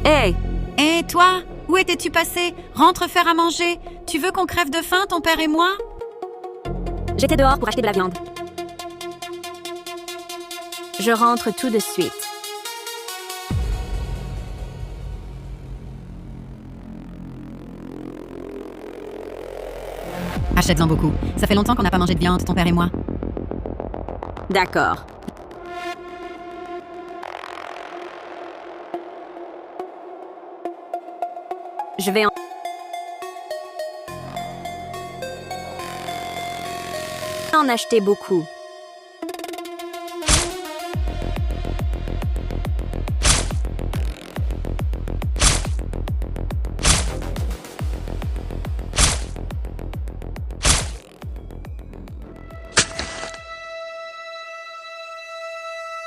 Hé! Hé, toi, où étais-tu passé? Rentre faire à manger. Tu veux qu'on crève de faim, ton père et moi? J'étais dehors pour acheter de la viande. Je rentre tout de suite. Achète-en beaucoup. Ça fait longtemps qu'on n'a pas mangé de viande, ton père et moi. D'accord. Je vais en acheter beaucoup.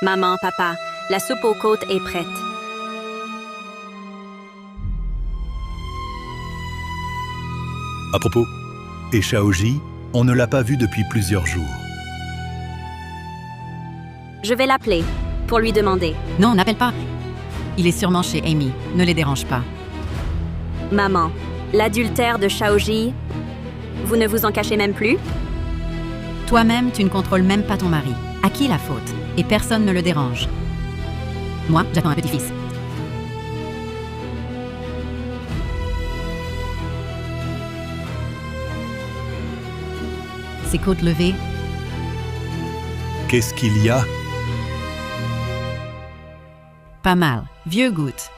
Maman, papa, la soupe aux côtes est prête. À propos, et Shaoji, on ne l'a pas vu depuis plusieurs jours. Je vais l'appeler pour lui demander. Non, n'appelle pas. Il est sûrement chez Amy. Ne les dérange pas. Maman, l'adultère de Shaoji, vous ne vous en cachez même plus? Toi-même, tu ne contrôles même pas ton mari. À qui la faute? Et personne ne le dérange. Moi, j'attends un petit-fils. Ses côtes levées. Qu'est-ce qu'il y a? Pas mal. Vieux goutte.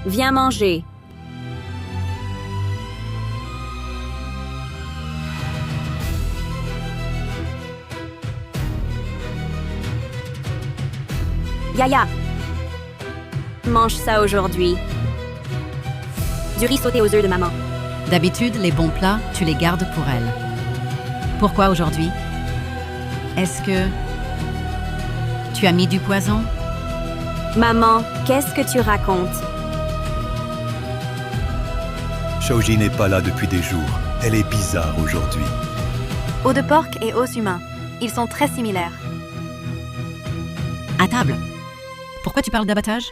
Viens manger. Yaya, mange ça aujourd'hui. Du riz sauté aux œufs de maman. D'habitude, les bons plats, tu les gardes pour elle. Pourquoi aujourd'hui? Est-ce que tu as mis du poison? Maman, qu'est-ce que tu racontes? Shaoji n'est pas là depuis des jours. Elle est bizarre aujourd'hui. Os de porc et os humains. Ils sont très similaires. À table. Pourquoi tu parles d'abattage?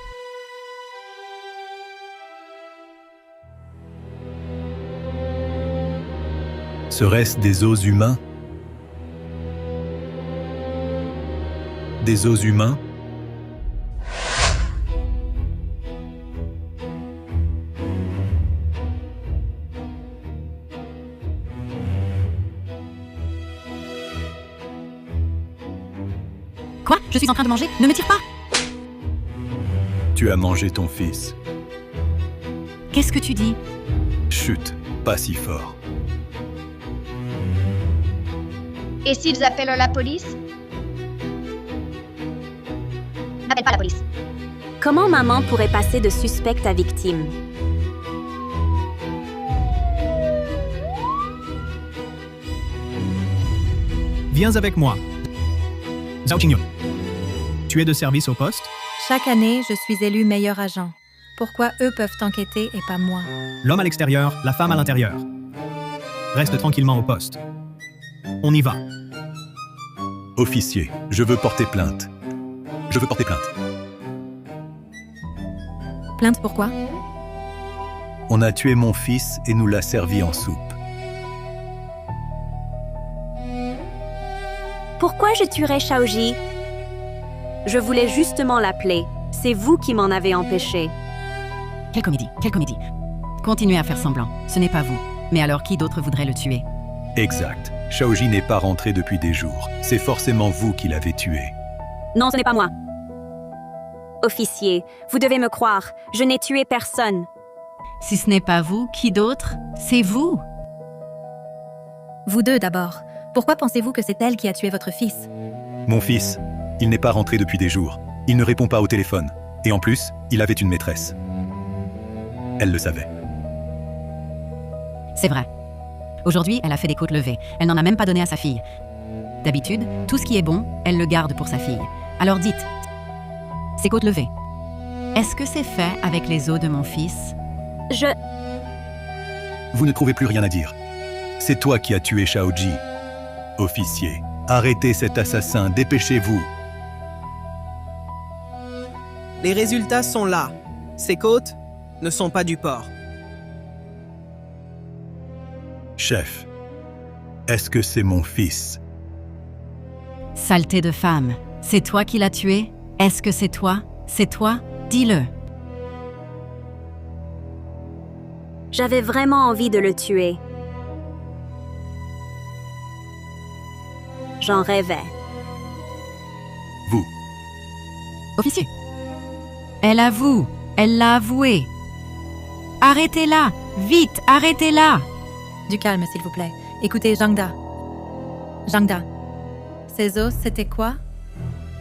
Serait-ce des os humains? Des os humains? Quoi? Je suis en train de manger? Ne me tire pas! Tu as mangé ton fils. Qu'est-ce que tu dis? Chut, pas si fort. Et s'ils appellent la police? N'appelle pas la police. Comment maman pourrait passer de suspect à victime? Viens avec moi. Zhao Qingyun. Tu es de service au poste? Chaque année, je suis élu meilleur agent. Pourquoi eux peuvent enquêter et pas moi? L'homme à l'extérieur, la femme à l'intérieur. Reste tranquillement au poste. On y va. Officier, je veux porter plainte. Je veux porter plainte. Plainte pourquoi? On a tué mon fils et nous l'a servi en soupe. Pourquoi je tuerais Shaoji? Je voulais justement l'appeler. C'est vous qui m'en avez empêché. Quelle comédie, quelle comédie. Continuez à faire semblant. Ce n'est pas vous. Mais alors qui d'autre voudrait le tuer? Exact. Shaoji n'est pas rentré depuis des jours. C'est forcément vous qui l'avez tué. Non, ce n'est pas moi. Officier, vous devez me croire. Je n'ai tué personne. Si ce n'est pas vous, qui d'autre? C'est vous! Vous deux d'abord. Pourquoi pensez-vous que c'est elle qui a tué votre fils? Mon fils, il n'est pas rentré depuis des jours. Il ne répond pas au téléphone. Et en plus, il avait une maîtresse. Elle le savait. C'est vrai. Aujourd'hui, elle a fait des côtes levées. Elle n'en a même pas donné à sa fille. D'habitude, tout ce qui est bon, elle le garde pour sa fille. Alors dites, ces côtes levées, est-ce que c'est fait avec les os de mon fils? Vous ne trouvez plus rien à dire. C'est toi qui as tué Shaoji. Officier, arrêtez cet assassin, dépêchez-vous. Les résultats sont là. Ces côtes ne sont pas du porc. Chef, est-ce que c'est mon fils? Saleté de femme, c'est toi qui l'as tué? Est-ce que c'est toi? C'est toi? Dis-le. J'avais vraiment envie de le tuer. J'en rêvais. Vous. Officier. Elle avoue. Elle l'a avoué. Arrêtez-la. Vite, arrêtez-la. Du calme, s'il vous plaît. Écoutez, Jangda. Jangda. Ces os, c'était quoi?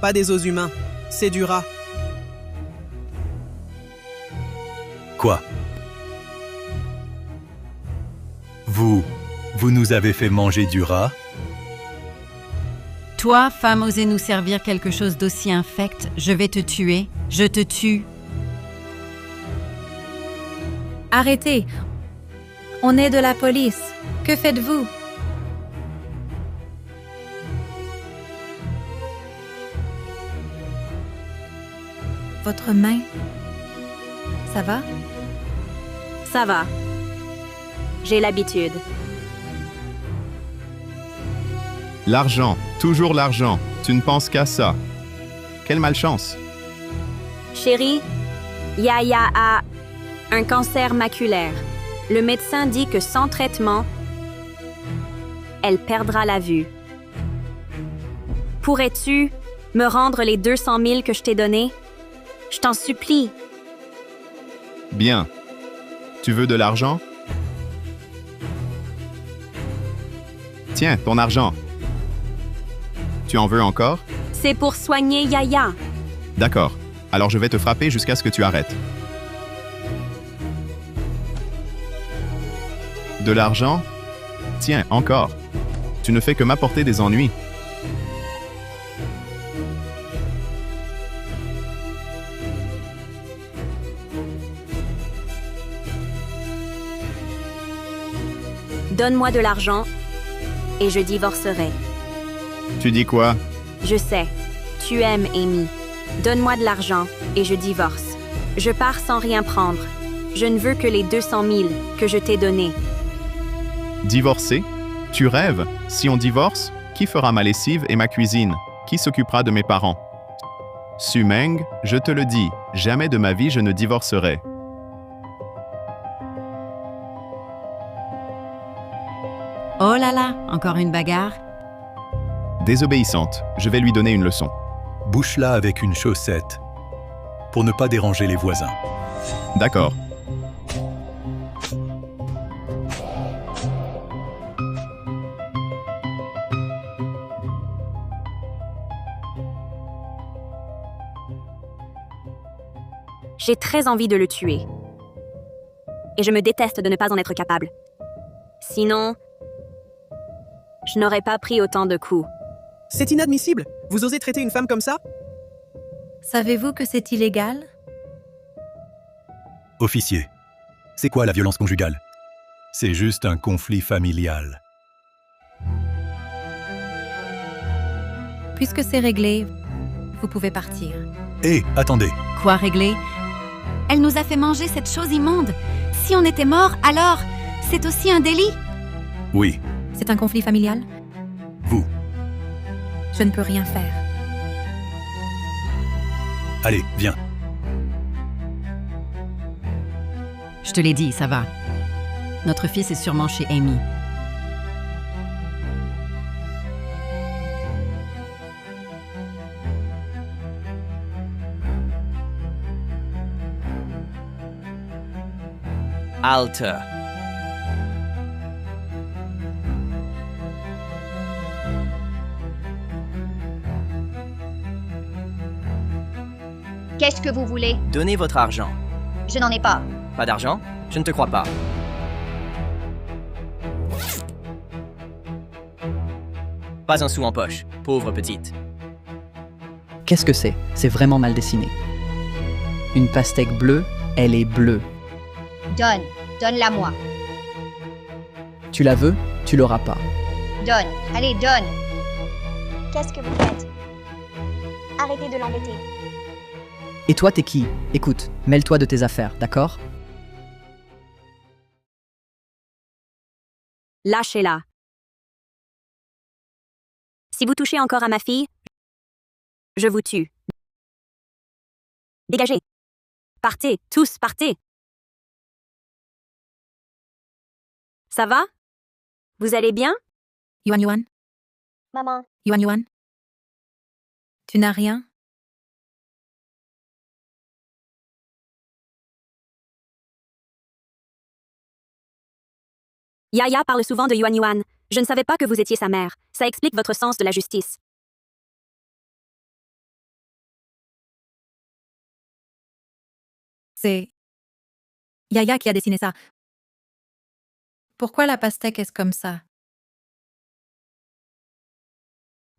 Pas des os humains, c'est du rat. Quoi? Vous nous avez fait manger du rat? Toi, femme, osez nous servir quelque chose d'aussi infect, je vais te tuer. Je te tue. Arrêtez. On est de la police. Que faites-vous? Votre main. Ça va? Ça va. J'ai l'habitude. L'argent, toujours l'argent. Tu ne penses qu'à ça. Quelle malchance. Chérie, Yaya a un cancer maculaire. Le médecin dit que sans traitement, elle perdra la vue. Pourrais-tu me rendre les 200 000 que je t'ai donnés? Je t'en supplie. Bien. Tu veux de l'argent? Tiens, ton argent. Tu en veux encore? C'est pour soigner Yaya. D'accord. Alors je vais te frapper jusqu'à ce que tu arrêtes. De l'argent? Tiens, encore. Tu ne fais que m'apporter des ennuis. Donne-moi de l'argent et je divorcerai. Tu dis quoi? Je sais, tu aimes Amy. Donne-moi de l'argent et je divorce. Je pars sans rien prendre. Je ne veux que les 200 000 que je t'ai donnés. Divorcer? Tu rêves? Si on divorce, qui fera ma lessive et ma cuisine? Qui s'occupera de mes parents? Sumeng, je te le dis, jamais de ma vie je ne divorcerai. Oh là là, encore une bagarre? Désobéissante, je vais lui donner une leçon. Bouche-la avec une chaussette, pour ne pas déranger les voisins. D'accord. J'ai très envie de le tuer. Et je me déteste de ne pas en être capable. Sinon, je n'aurais pas pris autant de coups. C'est inadmissible. Vous osez traiter une femme comme ça? Savez-vous que c'est illégal? Officier, c'est quoi la violence conjugale? C'est juste un conflit familial. Puisque c'est réglé, vous pouvez partir. Hé, attendez. Quoi régler? Elle nous a fait manger cette chose immonde. Si on était mort, alors c'est aussi un délit. Oui, C'est un conflit familial? vous. Je ne peux rien faire. Allez, viens. Je te l'ai dit, ça va. Notre fils est sûrement chez Amy. Halte. Qu'est-ce que vous voulez? Donnez votre argent. Je n'en ai pas. Pas d'argent? Je ne te crois pas. Pas un sou en poche, pauvre petite. Qu'est-ce que c'est? C'est vraiment mal dessiné. Une pastèque bleue, elle est bleue. Donne. Donne-la-moi. Tu la veux, tu l'auras pas. Donne. Allez, donne. Qu'est-ce que vous faites? Arrêtez de l'embêter. Et toi, t'es qui? Écoute, mêle-toi de tes affaires, d'accord? Lâchez-la. Si vous touchez encore à ma fille, je vous tue. Dégagez. Partez, tous, partez. Ça va? Vous allez bien? Yuan Yuan, Maman, Yuan Yuan. Tu n'as rien? Yaya parle souvent de Yuan Yuan. Je ne savais pas que vous étiez sa mère. Ça explique votre sens de la justice. C'est Yaya qui a dessiné ça. Pourquoi la pastèque est comme ça?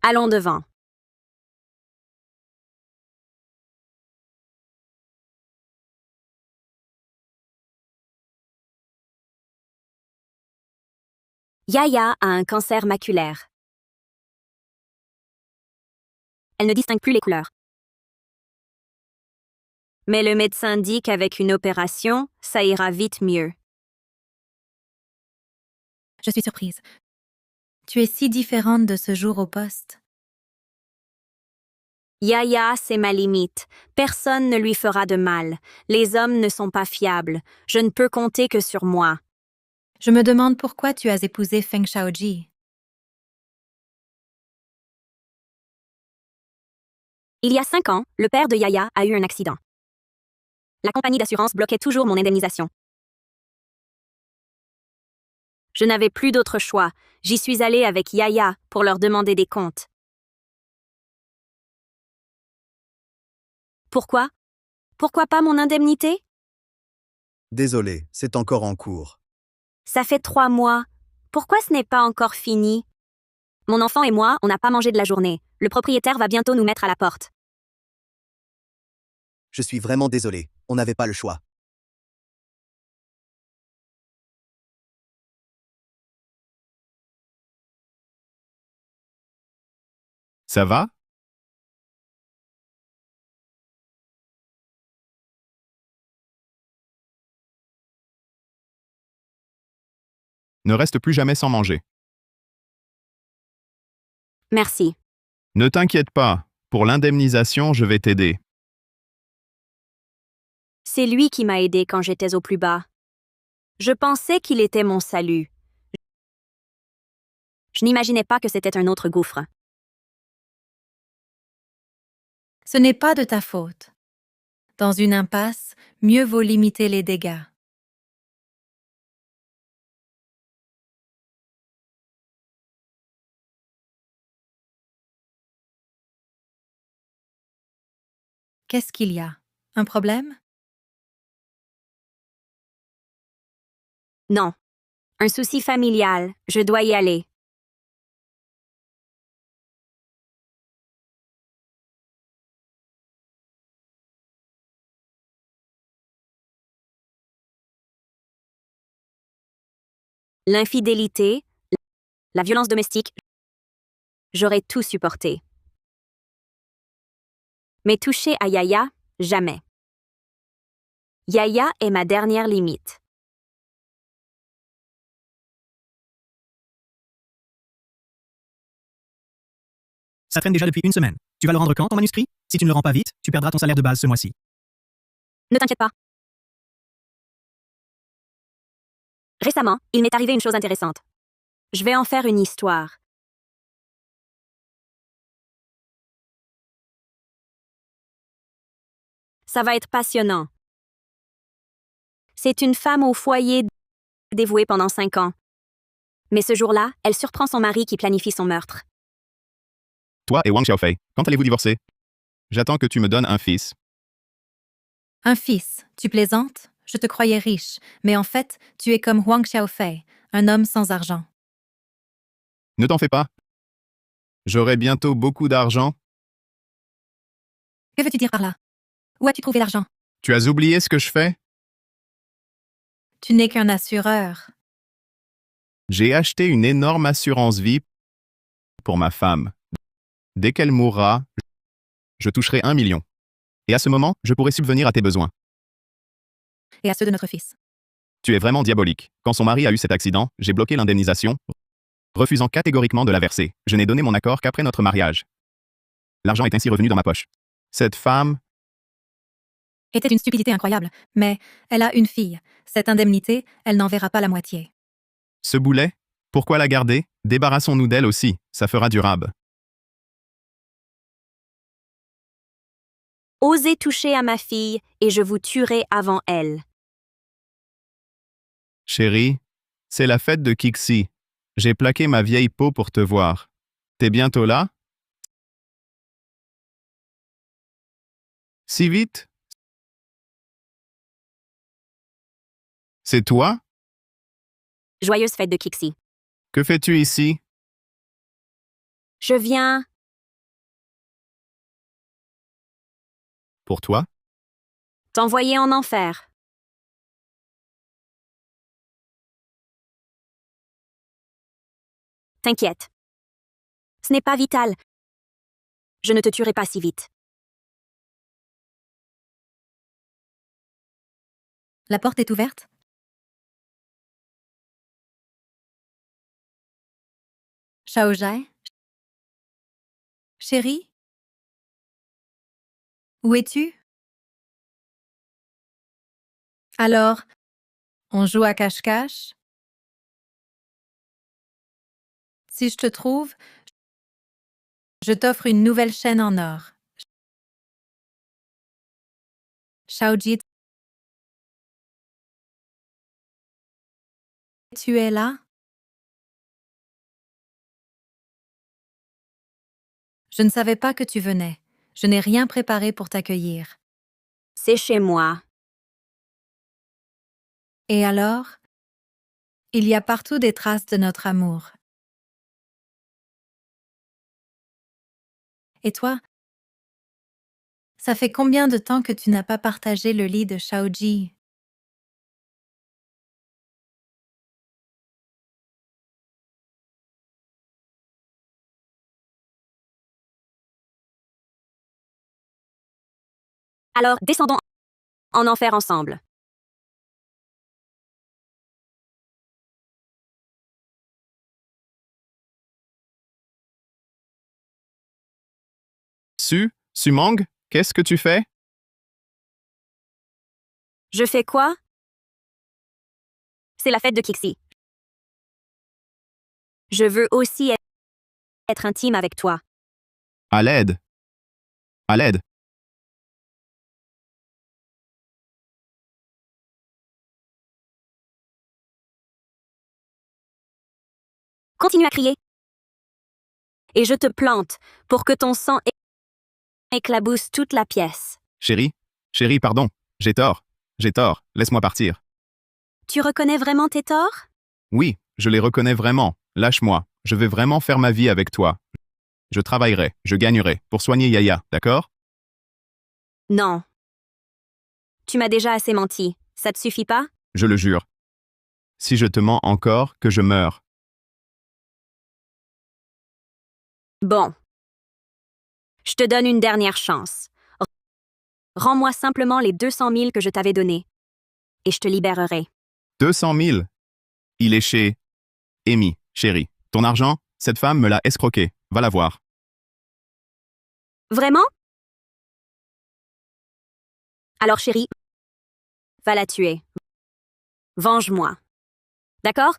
Allons devant. Yaya a un cancer maculaire. Elle ne distingue plus les couleurs. Mais le médecin dit qu'avec une opération, ça ira vite mieux. Je suis surprise. Tu es si différente de ce jour au poste. Yaya, c'est ma limite. Personne ne lui fera de mal. Les hommes ne sont pas fiables. Je ne peux compter que sur moi. Je me demande pourquoi tu as épousé Feng Shaoji. Il y a 5 ans, le père de Yaya a eu un accident. La compagnie d'assurance bloquait toujours mon indemnisation. Je n'avais plus d'autre choix. J'y suis allée avec Yaya pour leur demander des comptes. Pourquoi? Pourquoi pas mon indemnité? Désolé, c'est encore en cours. Ça fait 3 mois. Pourquoi ce n'est pas encore fini? Mon enfant et moi, on n'a pas mangé de la journée. Le propriétaire va bientôt nous mettre à la porte. Je suis vraiment désolé, on n'avait pas le choix. Ça va? Ne reste plus jamais sans manger. Merci. Ne t'inquiète pas, pour l'indemnisation, je vais t'aider. C'est lui qui m'a aidé quand j'étais au plus bas. Je pensais qu'il était mon salut. Je n'imaginais pas que c'était un autre gouffre. Ce n'est pas de ta faute. Dans une impasse, mieux vaut limiter les dégâts. Qu'est-ce qu'il y a? Un problème? Non. Un souci familial, je dois y aller. L'infidélité, la violence domestique, j'aurais tout supporté. Mais toucher à Yaya, jamais. Yaya est ma dernière limite. Ça traîne déjà depuis 1 semaine. Tu vas le rendre quand, ton manuscrit? Si tu ne le rends pas vite, tu perdras ton salaire de base ce mois-ci. Ne t'inquiète pas. Récemment, il m'est arrivé une chose intéressante. Je vais en faire une histoire. Ça va être passionnant. C'est une femme au foyer dévouée pendant 5 ans. Mais ce jour-là, elle surprend son mari qui planifie son meurtre. Toi et Wang Xiaofei, quand allez-vous divorcer? J'attends que tu me donnes un fils. Un fils, tu plaisantes? Je te croyais riche, mais en fait, tu es comme Huang Xiaofei, un homme sans argent. Ne t'en fais pas. J'aurai bientôt beaucoup d'argent. Que veux-tu dire par là? Où as-tu trouvé l'argent? Tu as oublié ce que je fais? Tu n'es qu'un assureur. J'ai acheté une énorme assurance vie pour ma femme. Dès qu'elle mourra, je toucherai 1 million. Et à ce moment, je pourrai subvenir à tes besoins. Et à ceux de notre fils. Tu es vraiment diabolique. Quand son mari a eu cet accident, j'ai bloqué l'indemnisation, refusant catégoriquement de la verser. Je n'ai donné mon accord qu'après notre mariage. L'argent est ainsi revenu dans ma poche. Cette femme, Était une stupidité incroyable, mais elle a une fille. Cette indemnité, elle n'en verra pas la moitié. ce boulet, pourquoi la garder? Débarrassons-nous d'elle aussi, ça fera durable. Osez toucher à ma fille et je vous tuerai avant elle. Chérie, c'est la fête de Kixi. J'ai plaqué ma vieille peau pour te voir. T'es bientôt là? Si vite? C'est toi? Joyeuse fête de Kixi. Que fais-tu ici? Je viens. Pour toi? T'envoyer en enfer. T'inquiète. Ce n'est pas vital. Je ne te tuerai pas si vite. La porte est ouverte? Shaojai? Chérie? Où es-tu? Alors, on joue à cache-cache? Si je te trouve, je t'offre une nouvelle chaîne en or. Shaoji, tu es là? Je ne savais pas que tu venais. Je n'ai rien préparé pour t'accueillir. C'est chez moi. Et alors? Il y a partout des traces de notre amour. Et toi? Ça fait combien de temps que tu n'as pas partagé le lit de Shaoji? Alors, descendons en enfer ensemble. Sumang, qu'est-ce que tu fais? Je fais quoi? C'est la fête de Kixi. Je veux aussi être intime avec toi. À l'aide. À l'aide. Continue à crier. Et je te plante pour que ton sang éclabousse toute la pièce. Chérie, pardon. J'ai tort. Laisse-moi partir. Tu reconnais vraiment tes torts? Oui, je les reconnais vraiment. Lâche-moi. Je vais vraiment faire ma vie avec toi. Je travaillerai, je gagnerai pour soigner Yaya, d'accord? Non. Tu m'as déjà assez menti. Ça te suffit pas? Je le jure. Si je te mens encore, que je meure. Bon. Je te donne une dernière chance. Rends-moi simplement les 200 000 que je t'avais donnés. Et je te libérerai. 200 000. Il est chez Amy, chérie. Ton argent, cette femme me l'a escroqué. Va la voir. Vraiment? Alors chérie, va la tuer. Venge-moi. D'accord?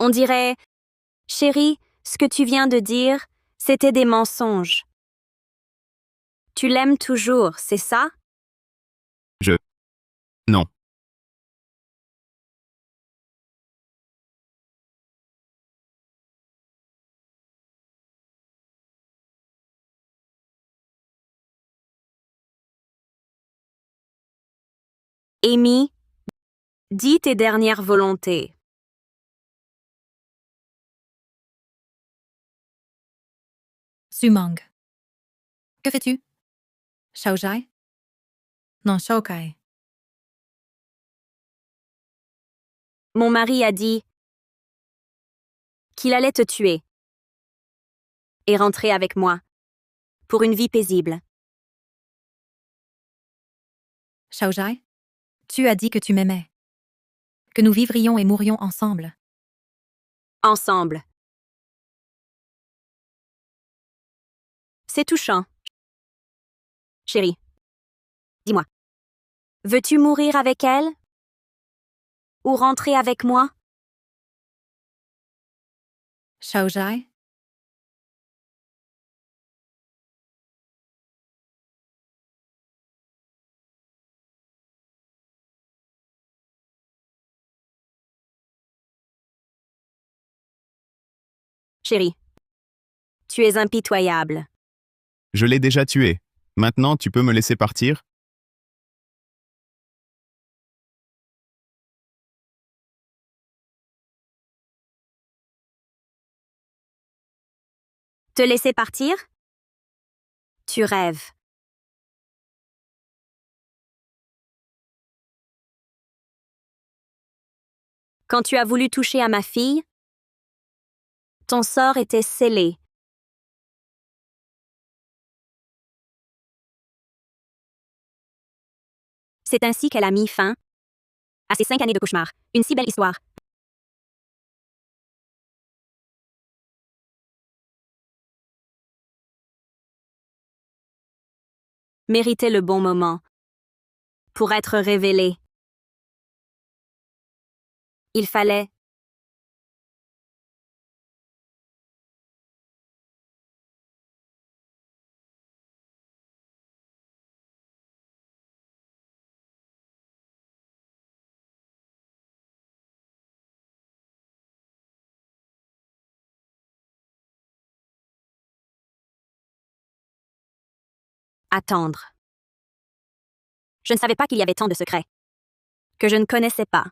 On dirait, chérie, ce que tu viens de dire, c'était des mensonges. Tu l'aimes toujours, c'est ça? Non. Amy, dis tes dernières volontés. Sumang. Que fais-tu? Shaojai? Non, Shoukai. Mon mari a dit qu'il allait te tuer et rentrer avec moi pour une vie paisible. Shaojai? Tu as dit que tu m'aimais. Que nous vivrions et mourrions ensemble. Ensemble. C'est touchant. Chérie, dis-moi, veux-tu mourir avec elle? Ou rentrer avec moi? Shaojai? Chérie, tu es impitoyable. Je l'ai déjà tué. Maintenant, tu peux me laisser partir? Te laisser partir? Tu rêves. Quand tu as voulu toucher à ma fille, ton sort était scellé. C'est ainsi qu'elle a mis fin à ces 5 années de cauchemar. Une si belle histoire. Méritait le bon moment pour être révélé. Il fallait attendre. Je ne savais pas qu'il y avait tant de secrets que je ne connaissais pas.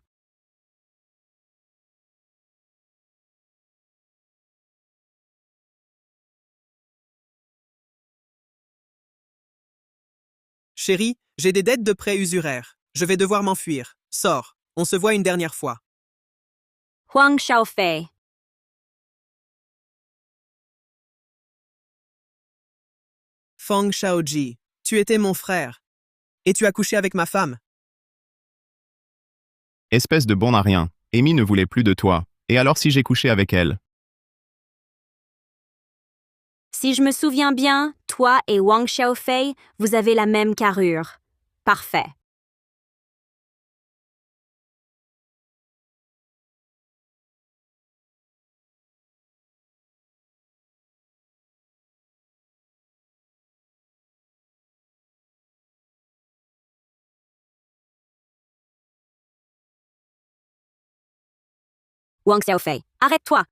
Chérie, j'ai des dettes de prêt usuraires. Je vais devoir m'enfuir. Sors. On se voit une dernière fois. Huang Xiaofei. Feng Shaoji, tu étais mon frère. Et tu as couché avec ma femme. Espèce de bon à rien. Amy ne voulait plus de toi. Et alors si j'ai couché avec elle? Si je me souviens bien, toi et Wang Xiaofei, vous avez la même carrure. Parfait. Wang Xiaofei, arrête-toi.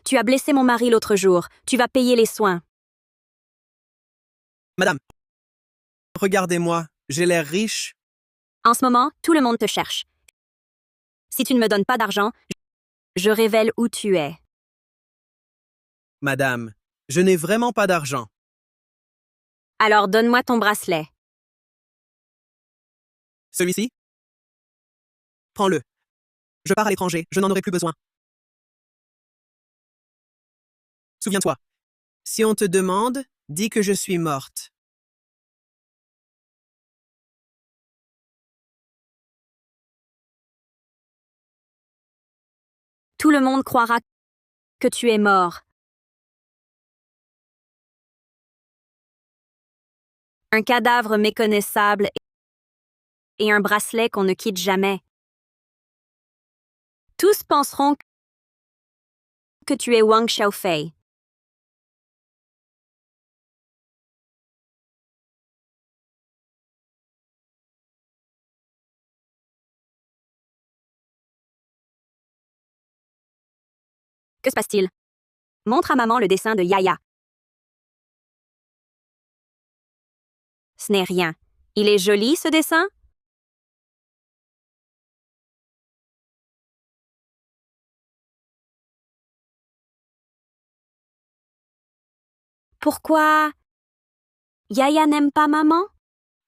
Tu as blessé mon mari l'autre jour. Tu vas payer les soins. Madame, regardez-moi, j'ai l'air riche. En ce moment, tout le monde te cherche. Si tu ne me donnes pas d'argent, je révèle où tu es. Madame, je n'ai vraiment pas d'argent. Alors donne-moi ton bracelet. Celui-ci? Prends-le. Je pars à l'étranger, je n'en aurai plus besoin. Souviens-toi. Si on te demande, dis que je suis morte. Tout le monde croira que tu es mort. Un cadavre méconnaissable et un bracelet qu'on ne quitte jamais. Tous penseront que tu es Wang Xiaofei. Que se passe-t-il? Montre à maman le dessin de Yaya. Ce n'est rien. Il est joli, ce dessin? Pourquoi Yaya n'aime pas maman?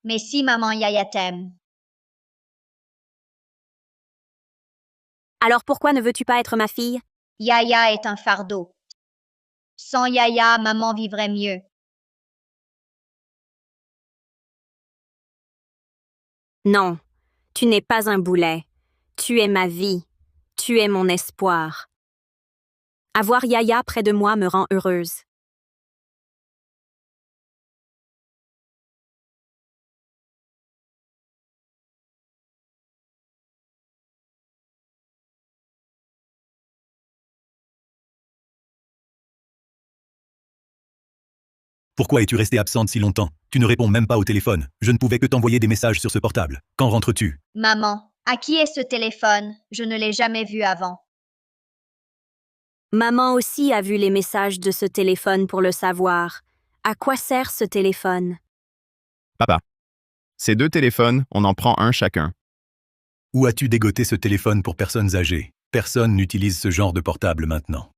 Mais si maman Yaya t'aime. Alors pourquoi ne veux-tu pas être ma fille? Yaya est un fardeau. Sans Yaya, maman vivrait mieux. Non, tu n'es pas un boulet. Tu es ma vie. Tu es mon espoir. Avoir Yaya près de moi me rend heureuse. Pourquoi es-tu restée absente si longtemps? Tu ne réponds même pas au téléphone. Je ne pouvais que t'envoyer des messages sur ce portable. Quand rentres-tu? Maman, à qui est ce téléphone? Je ne l'ai jamais vu avant. Maman aussi a vu les messages de ce téléphone pour le savoir. À quoi sert ce téléphone? Papa. Ces 2 téléphones, on en prend un chacun. Où as-tu dégoté ce téléphone pour personnes âgées? Personne n'utilise ce genre de portable maintenant.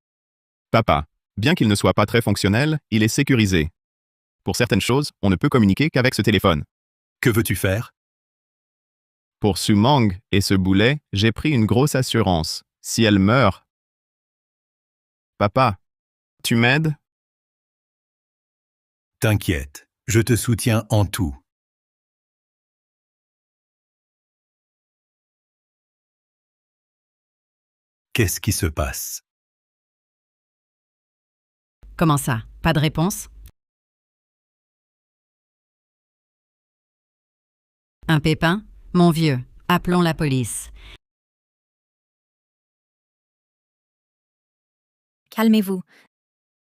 Papa. Bien qu'il ne soit pas très fonctionnel, il est sécurisé. Pour certaines choses, on ne peut communiquer qu'avec ce téléphone. Que veux-tu faire? Pour Sumang et ce boulet, j'ai pris une grosse assurance. Si elle meurt... Papa, tu m'aides? T'inquiète, je te soutiens en tout. Qu'est-ce qui se passe? Comment ça? Pas de réponse? Un pépin? Mon vieux, appelons la police. Calmez-vous.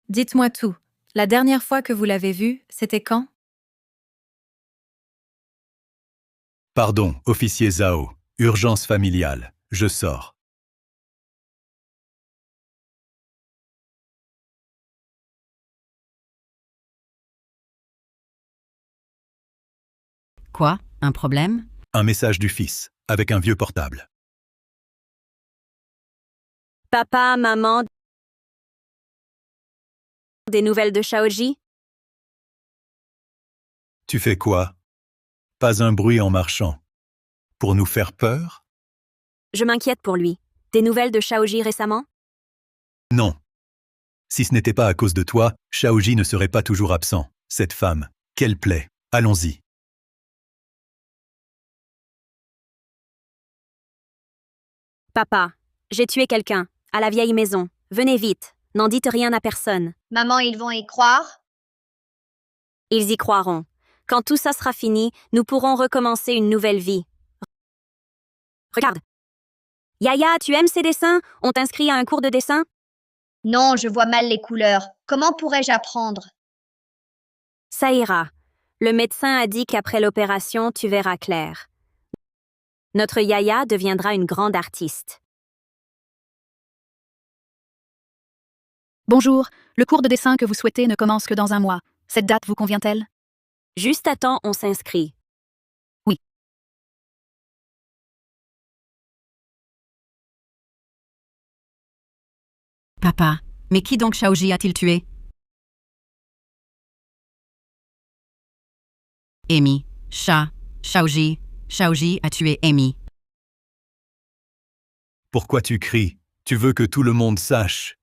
Dites-moi tout. La dernière fois que vous l'avez vu, c'était quand? Pardon, officier Zhao. Urgence familiale. Je sors. Quoi? Un problème? Un message du fils, avec un vieux portable. Papa, maman, des nouvelles de Shaoji? Tu fais quoi? Pas un bruit en marchant. Pour nous faire peur? Je m'inquiète pour lui. Des nouvelles de Shaoji récemment? Non. Si ce n'était pas à cause de toi, Shaoji ne serait pas toujours absent. Cette femme, quelle plaie. Allons-y. Papa, j'ai tué quelqu'un, à la vieille maison. Venez vite, n'en dites rien à personne. Maman, ils vont y croire? Ils y croiront. Quand tout ça sera fini, nous pourrons recommencer une nouvelle vie. Regarde. Yaya, tu aimes ces dessins? On t'inscrit à un cours de dessin? Non, je vois mal les couleurs. Comment pourrais-je apprendre? Ça ira. Le médecin a dit qu'après l'opération, tu verras clair. Notre Yaya deviendra une grande artiste. Bonjour, le cours de dessin que vous souhaitez ne commence que dans un mois. Cette date vous convient-elle? Juste à temps, on s'inscrit. Oui. Papa, mais qui donc Shaoji a-t-il tué? Amy, Shaoji a tué Amy. Pourquoi tu cries? Tu veux que tout le monde sache.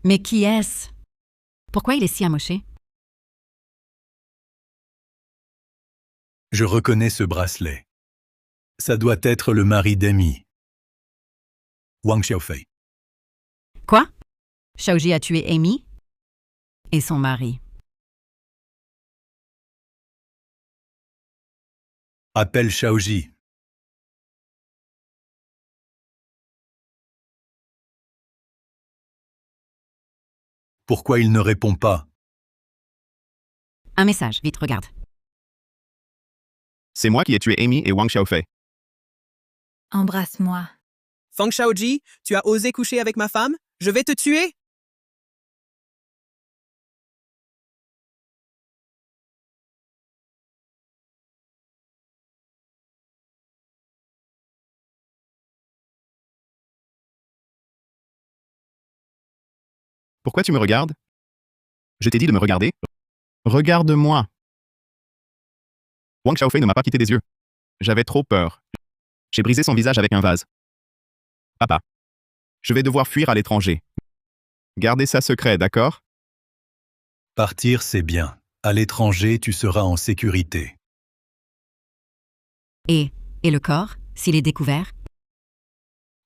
Mais qui est-ce? Pourquoi il est si amoché? Je reconnais ce bracelet. Ça doit être le mari d'Amy. Wang Xiaofei. Quoi? Shaoji a tué Amy? Et son mari. Appelle Shaoji. Pourquoi il ne répond pas? Un message, vite, regarde. C'est moi qui ai tué Amy et Wang Xiaofei. Embrasse-moi. Fang Shaoji, tu as osé coucher avec ma femme? Je vais te tuer! Pourquoi tu me regardes? Je t'ai dit de me regarder. Regarde-moi. Wang Xiaofei ne m'a pas quitté des yeux. J'avais trop peur. J'ai brisé son visage avec un vase. Papa. Je vais devoir fuir à l'étranger. Gardez ça secret, d'accord? Partir, c'est bien. À l'étranger, tu seras en sécurité. Et le corps, s'il est découvert?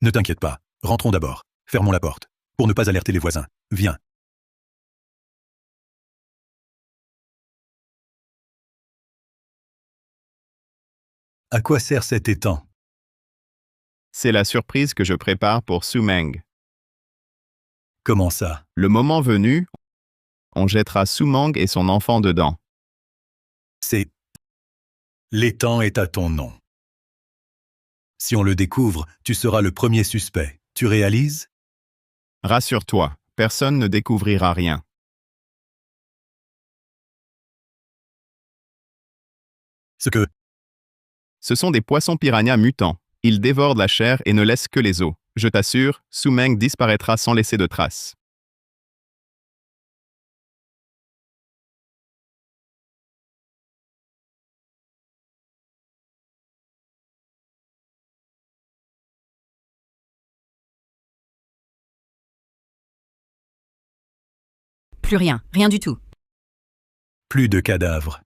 Ne t'inquiète pas. Rentrons d'abord. Fermons la porte. Pour ne pas alerter les voisins. Viens. À quoi sert cet étang? C'est la surprise que je prépare pour Su Meng. Comment ça? Le moment venu, on jettera Su Meng et son enfant dedans. C'est... L'étang est à ton nom. Si on le découvre, tu seras le premier suspect. Tu réalises? Rassure-toi, personne ne découvrira rien. Ce sont des poissons piranhas mutants. Ils dévorent la chair et ne laissent que les os. Je t'assure, Su Meng disparaîtra sans laisser de traces. Plus rien, rien du tout. Plus de cadavres.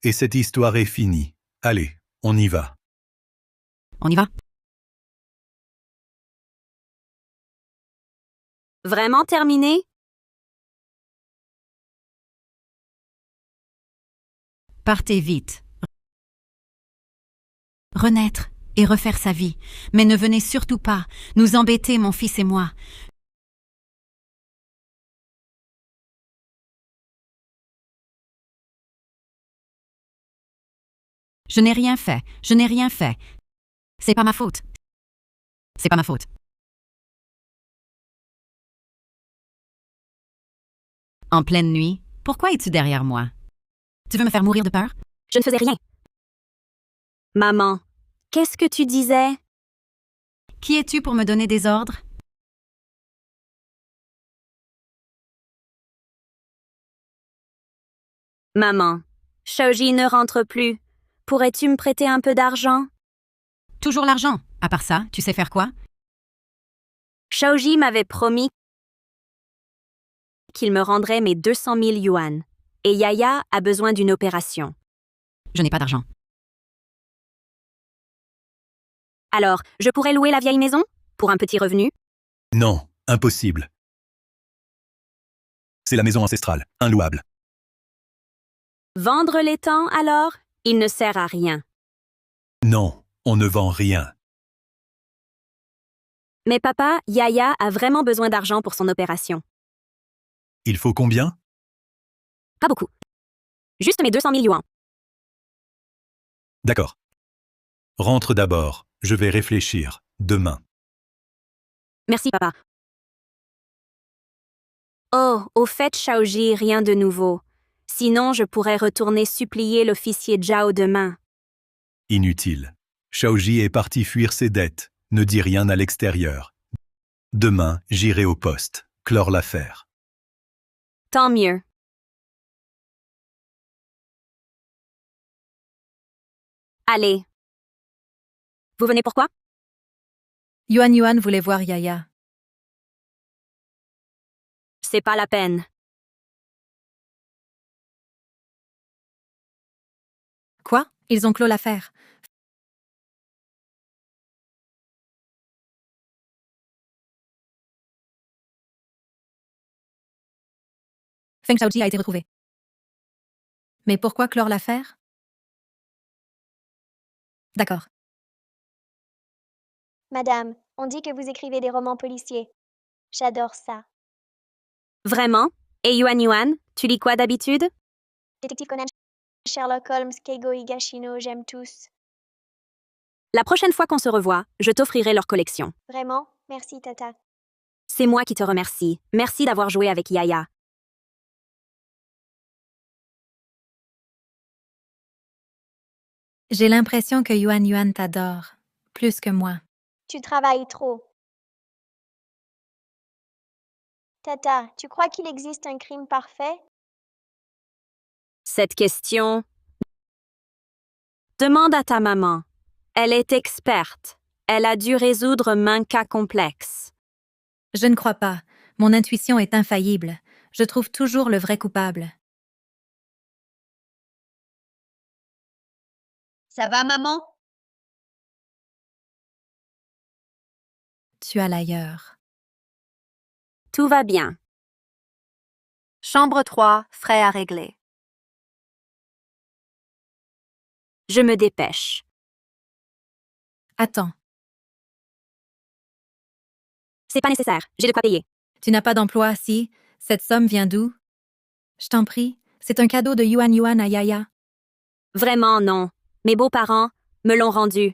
Et cette histoire est finie. Allez, on y va. On y va? Vraiment terminé? Partez vite. Renaître et refaire sa vie. Mais ne venez surtout pas nous embêter, mon fils et moi. Je n'ai rien fait, je n'ai rien fait. C'est pas ma faute. C'est pas ma faute. En pleine nuit, pourquoi es-tu derrière moi? Tu veux me faire mourir de peur? Je ne faisais rien. Maman, qu'est-ce que tu disais? Qui es-tu pour me donner des ordres? Maman, Shaoji ne rentre plus. Pourrais-tu me prêter un peu d'argent? Toujours l'argent. À part ça, tu sais faire quoi? Shaoji m'avait promis qu'il me rendrait mes 200 000 yuan. Et Yaya a besoin d'une opération. Je n'ai pas d'argent. Alors, je pourrais louer la vieille maison? Pour un petit revenu? Non, impossible. C'est la maison ancestrale, inlouable. Vendre l'étang, alors? Il ne sert à rien. Non, on ne vend rien. Mais papa, Yaya a vraiment besoin d'argent pour son opération. Il faut combien? Pas beaucoup. Juste mes 200 000 yuan. D'accord. Rentre d'abord, je vais réfléchir, demain. Merci papa. Oh, au fait, Shaoji, rien de nouveau. Sinon, je pourrais retourner supplier l'officier Zhao demain. Inutile. Shaoji est parti fuir ses dettes. Ne dis rien à l'extérieur. Demain, j'irai au poste, clore l'affaire. Tant mieux. Allez. Vous venez pourquoi? Yuan voulait voir Yaya. C'est pas la peine. Quoi? Ils ont clos l'affaire. Feng Shaoji a été retrouvé. Mais pourquoi clore l'affaire? D'accord. Madame, on dit que vous écrivez des romans policiers. J'adore ça. Vraiment? Et Yuan Yuan, tu lis quoi d'habitude? Détective Conan, Sherlock Holmes, Keigo Higashino, j'aime tous. La prochaine fois qu'on se revoit, je t'offrirai leur collection. Vraiment? Merci, Tata. C'est moi qui te remercie. Merci d'avoir joué avec Yaya. J'ai l'impression que Yuan Yuan t'adore, plus que moi. Tu travailles trop. Tata, tu crois qu'il existe un crime parfait? Cette question... Demande à ta maman. Elle est experte. Elle a dû résoudre maints cas complexes. Je ne crois pas. Mon intuition est infaillible. Je trouve toujours le vrai coupable. Ça va, maman? Tu as l'ailleurs. Tout va bien. Chambre 3, frais à régler. Je me dépêche. Attends, C'est pas nécessaire. J'ai de quoi payer. tu n'as pas d'emploi, si? Cette somme vient d'où? Je t'en prie, c'est un cadeau de Yuan Yuan à Yaya. Vraiment non. Mes beaux-parents me l'ont rendu.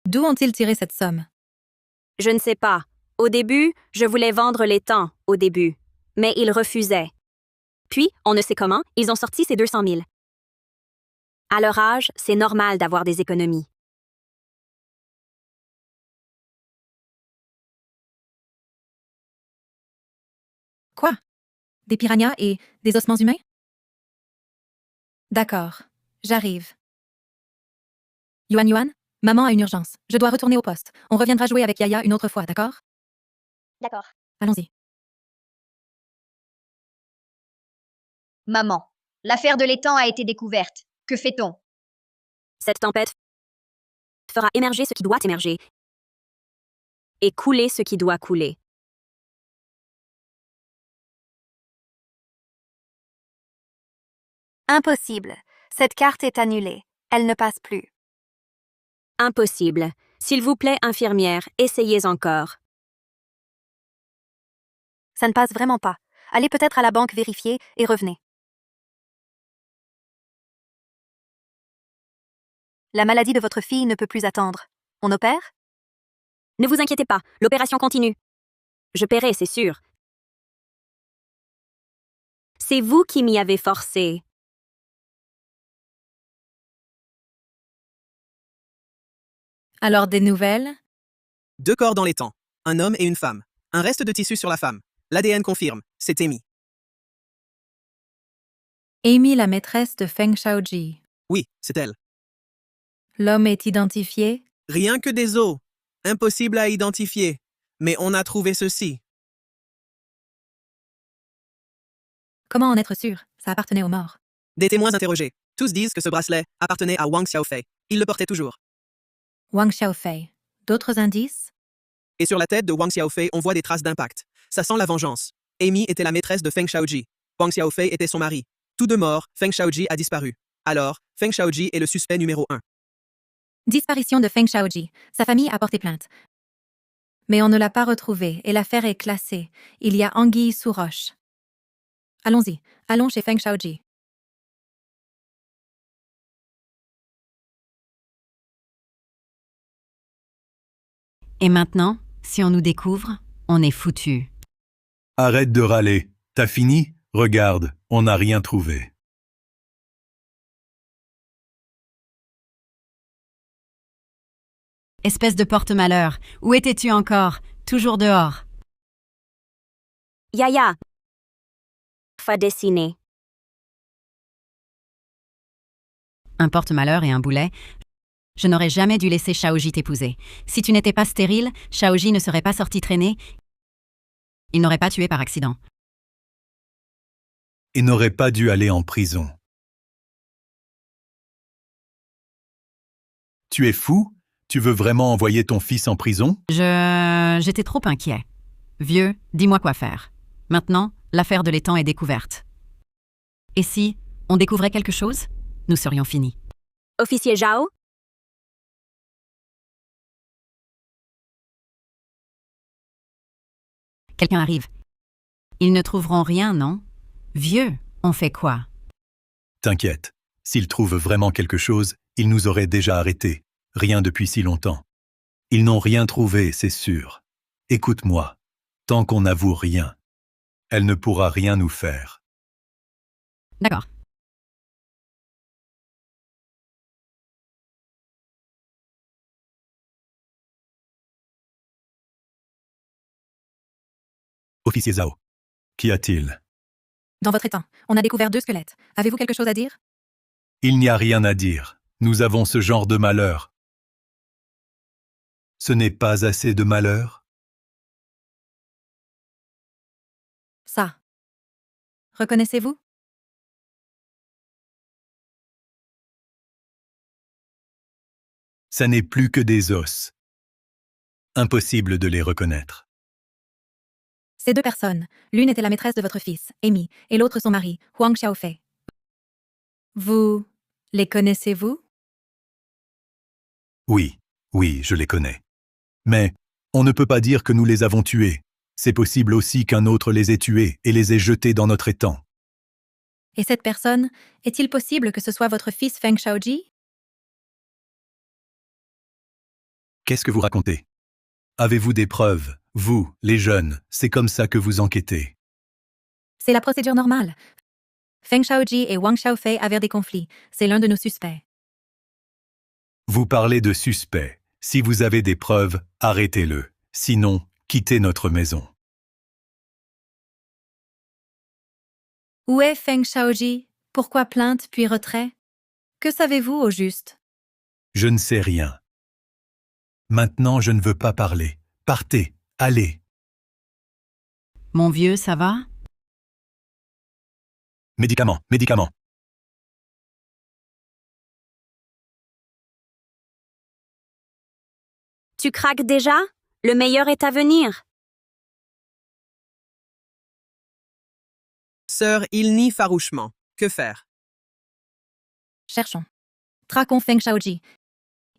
D'où ont-ils tiré cette somme? Je ne sais pas. Au début, je voulais vendre les temps, au début. Mais ils refusaient. Puis, on ne sait comment, ils ont sorti ces 200 000. À leur âge, c'est normal d'avoir des économies. Quoi? Des piranhas et des ossements humains? D'accord, j'arrive. Yuan Yuan, maman a une urgence. Je dois retourner au poste. On reviendra jouer avec Yaya une autre fois, d'accord? D'accord. Allons-y. Maman, l'affaire de l'étang a été découverte. Que fait-on? Cette tempête fera émerger ce qui doit émerger et couler ce qui doit couler. Impossible. Cette carte est annulée. Elle ne passe plus. Impossible. S'il vous plaît, infirmière, essayez encore. Ça ne passe vraiment pas. Allez peut-être à la banque vérifier et revenez. La maladie de votre fille ne peut plus attendre. On opère? Ne vous inquiétez pas, l'opération continue. Je paierai, c'est sûr. C'est vous qui m'y avez forcé. Alors des nouvelles? 2 corps dans les temps. Un homme et une femme. Un reste de tissu sur la femme. L'ADN confirme. C'est Amy. Amy, la maîtresse de Feng Shaoji. Oui, c'est elle. L'homme est identifié? Rien que des os. Impossible à identifier. Mais on a trouvé ceci. Comment en être sûr? Ça appartenait aux morts. Des témoins interrogés. Tous disent que ce bracelet appartenait à Wang Xiaofei. Il le portait toujours. Wang Xiaofei. D'autres indices? Et sur la tête de Wang Xiaofei, on voit des traces d'impact. Ça sent la vengeance. Amy était la maîtresse de Feng Shaoji. Wang Xiaofei était son mari. Tous deux morts, Feng Shaoji a disparu. Alors, Feng Shaoji est le suspect numéro 1. Disparition de Feng Shaoji. Sa famille a porté plainte. Mais on ne l'a pas retrouvé et l'affaire est classée. Il y a anguille sous roche. Allons-y. Allons chez Feng Shaoji. Et maintenant, si on nous découvre, on est foutus. Arrête de râler. T'as fini? Regarde, on n'a rien trouvé. Espèce de porte-malheur, où étais-tu encore? Toujours dehors. Yaya. Fa dessiner. Un porte-malheur et un boulet. Je n'aurais jamais dû laisser Shaoji t'épouser. Si tu n'étais pas stérile, Shaoji ne serait pas sorti traîner. Il n'aurait pas tué par accident. Et n'aurait pas dû aller en prison. Tu es fou? Tu veux vraiment envoyer ton fils en prison? J'étais trop inquiet. Vieux, dis-moi quoi faire. Maintenant, l'affaire de l'étang est découverte. Et si on découvrait quelque chose? Nous serions finis. Officier Zhao? Quelqu'un arrive. Ils ne trouveront rien, non? Vieux, on fait quoi? T'inquiète. S'ils trouvent vraiment quelque chose, ils nous auraient déjà arrêtés. Rien depuis si longtemps. Ils n'ont rien trouvé, c'est sûr. Écoute-moi. Tant qu'on n'avoue rien, elle ne pourra rien nous faire. D'accord. Officier Zhao. Qu'y a-t-il? Dans votre étang, on a découvert 2 squelettes. Avez-vous quelque chose à dire? Il n'y a rien à dire. Nous avons ce genre de malheur. Ce n'est pas assez de malheur? Ça. Reconnaissez-vous? Ça n'est plus que des os. Impossible de les reconnaître. Ces 2 personnes, l'une était la maîtresse de votre fils, Amy, et l'autre son mari, Huang Xiaofei. Vous les connaissez-vous? Oui, je les connais. Mais on ne peut pas dire que nous les avons tués. C'est possible aussi qu'un autre les ait tués et les ait jetés dans notre étang. Et cette personne, est-il possible que ce soit votre fils Feng Shaoji? Qu'est-ce que vous racontez? Avez-vous des preuves? Vous, les jeunes, c'est comme ça que vous enquêtez. C'est la procédure normale. Feng Shaoji et Wang Xiaofei avaient des conflits. C'est l'un de nos suspects. Vous parlez de suspect. Si vous avez des preuves, arrêtez-le. Sinon, quittez notre maison. Où est Feng Shaoji? Pourquoi plainte puis retrait? Que savez-vous au juste? Je ne sais rien. Maintenant, je ne veux pas parler. Partez, allez. Mon vieux, ça va? Médicaments. Tu craques déjà? Le meilleur est à venir. Sœur, il nie farouchement. Que faire? Cherchons. Traquons Feng Shaoji.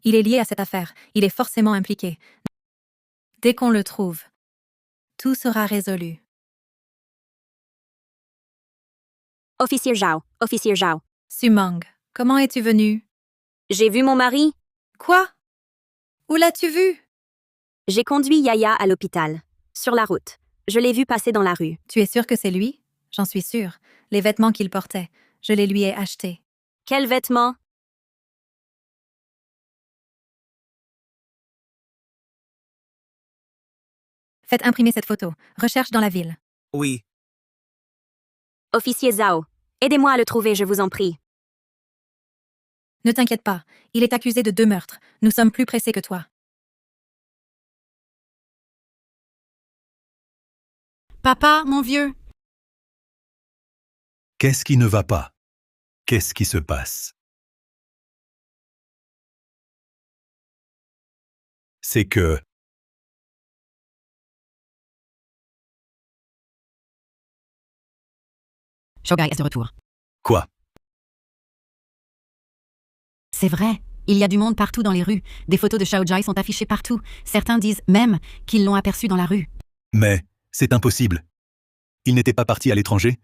Il est lié à cette affaire. Il est forcément impliqué. Dès qu'on le trouve, tout sera résolu. Officier Zhao. Sumang, comment es-tu venu? J'ai vu mon mari. Quoi? Où l'as-tu vu? J'ai conduit Yaya à l'hôpital. Sur la route. Je l'ai vu passer dans la rue. Tu es sûr que c'est lui? J'en suis sûre. Les vêtements qu'il portait, je les lui ai achetés. Quels vêtements? Faites imprimer cette photo. Recherche dans la ville. Oui. Officier Zhao. Aidez-moi à le trouver, je vous en prie. Ne t'inquiète pas. Il est accusé de 2 meurtres. Nous sommes plus pressés que toi. Papa, mon vieux. Qu'est-ce qui ne va pas? Qu'est-ce qui se passe? C'est que... Shogai est de retour. Quoi? C'est vrai. Il y a du monde partout dans les rues. Des photos de Shaojai sont affichées partout. Certains disent même qu'ils l'ont aperçu dans la rue. Mais c'est impossible. Il n'était pas parti à l'étranger?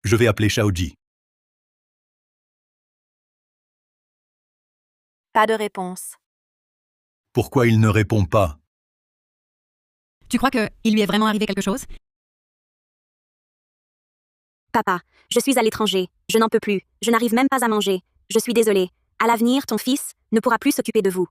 Je vais appeler Shaoji. Pas de réponse. Pourquoi il ne répond pas? Tu crois qu'il lui est vraiment arrivé quelque chose? Papa, je suis à l'étranger. Je n'en peux plus. Je n'arrive même pas à manger. Je suis désolée. À l'avenir, ton fils ne pourra plus s'occuper de vous.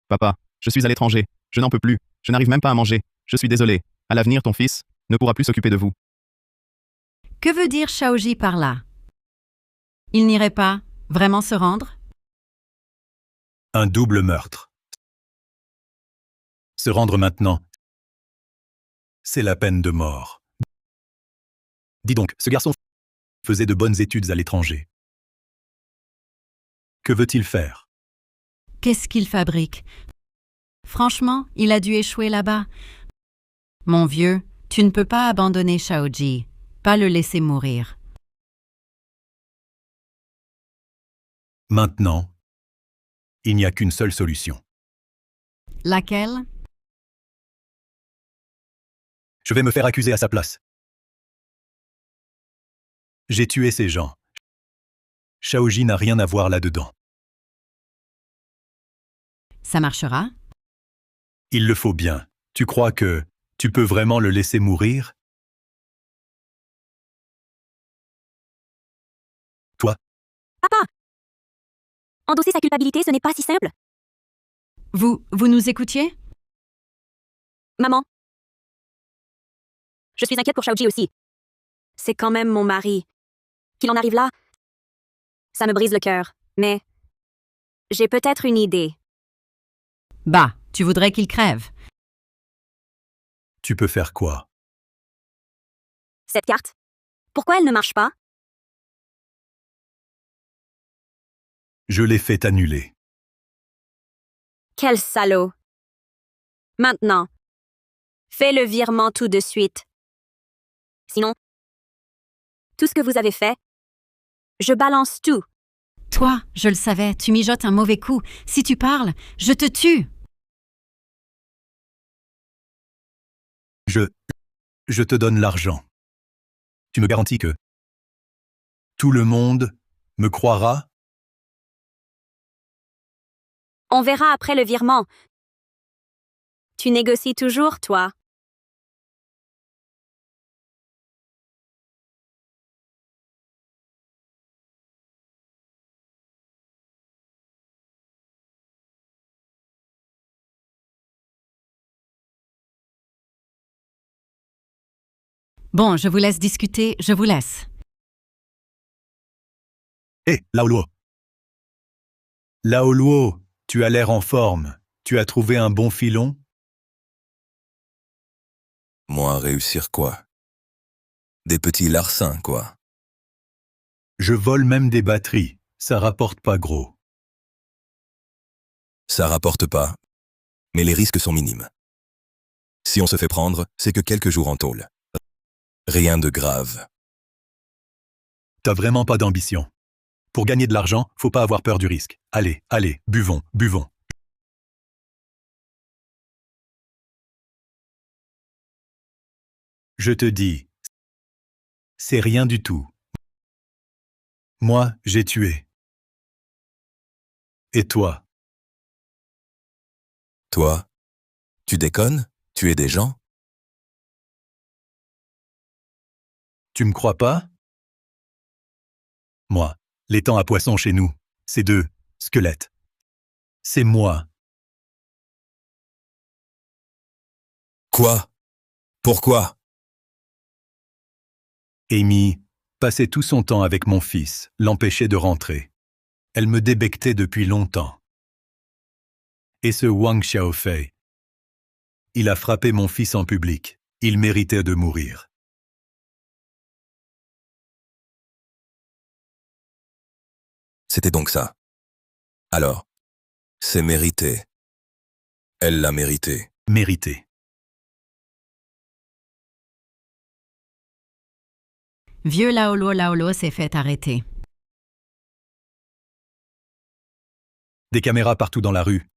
Papa, je suis à l'étranger. Je n'en peux plus. Je n'arrive même pas à manger. Je suis désolé. À l'avenir, ton fils ne pourra plus s'occuper de vous. Que veut dire Shaoji par là? Il n'irait pas vraiment se rendre? Un double meurtre. Se rendre maintenant, c'est la peine de mort. Dis donc, ce garçon faisait de bonnes études à l'étranger. Que veut-il faire? Qu'est-ce qu'il fabrique? Franchement, il a dû échouer là-bas. Mon vieux, tu ne peux pas abandonner Shaoji, pas le laisser mourir. Maintenant, il n'y a qu'une seule solution. Laquelle? Je vais me faire accuser à sa place. J'ai tué ces gens. Shaoji n'a rien à voir là-dedans. Ça marchera? Il le faut bien. Tu crois que tu peux vraiment le laisser mourir? Toi? Papa! Endosser sa culpabilité, ce n'est pas si simple. Vous nous écoutiez? Maman. Je suis inquiète pour Shaoji aussi. C'est quand même mon mari. Qu'il en arrive là, ça me brise le cœur. Mais j'ai peut-être une idée. Bah, tu voudrais qu'il crève. Tu peux faire quoi? Cette carte, pourquoi elle ne marche pas? Je l'ai fait annuler. Quel salaud. Maintenant, fais le virement tout de suite. Sinon, tout ce que vous avez fait, je balance tout. Toi, je le savais, tu mijotes un mauvais coup. Si tu parles, je te tue. Je te donne l'argent. Tu me garantis que tout le monde me croira? On verra après le virement. Tu négocies toujours, toi. Bon, je vous laisse discuter, je vous laisse. Hé, Laoluo. Laoluo, tu as l'air en forme. Tu as trouvé un bon filon? Moi, réussir quoi? Des petits larcins, quoi. Je vole même des batteries. Ça rapporte pas gros. Ça rapporte pas, mais les risques sont minimes. Si on se fait prendre, c'est que quelques jours en tôle. Rien de grave. T'as vraiment pas d'ambition. Pour gagner de l'argent, faut pas avoir peur du risque. Allez, allez, buvons, buvons. Je te dis, c'est rien du tout. Moi, j'ai tué. Et toi? Toi? Tu déconnes? Tuer des gens? Tu me crois pas? Moi, l'étang à poisson chez nous, c'est deux squelettes. C'est moi. Quoi? Pourquoi? Amy passait tout son temps avec mon fils, l'empêchait de rentrer. Elle me débectait depuis longtemps. Et ce Wang Xiaofei, il a frappé mon fils en public. Il méritait de mourir. C'était donc ça. Alors, c'est mérité. Elle l'a mérité. Mérité. Vieux Laolo s'est fait arrêter. Des caméras partout dans la rue.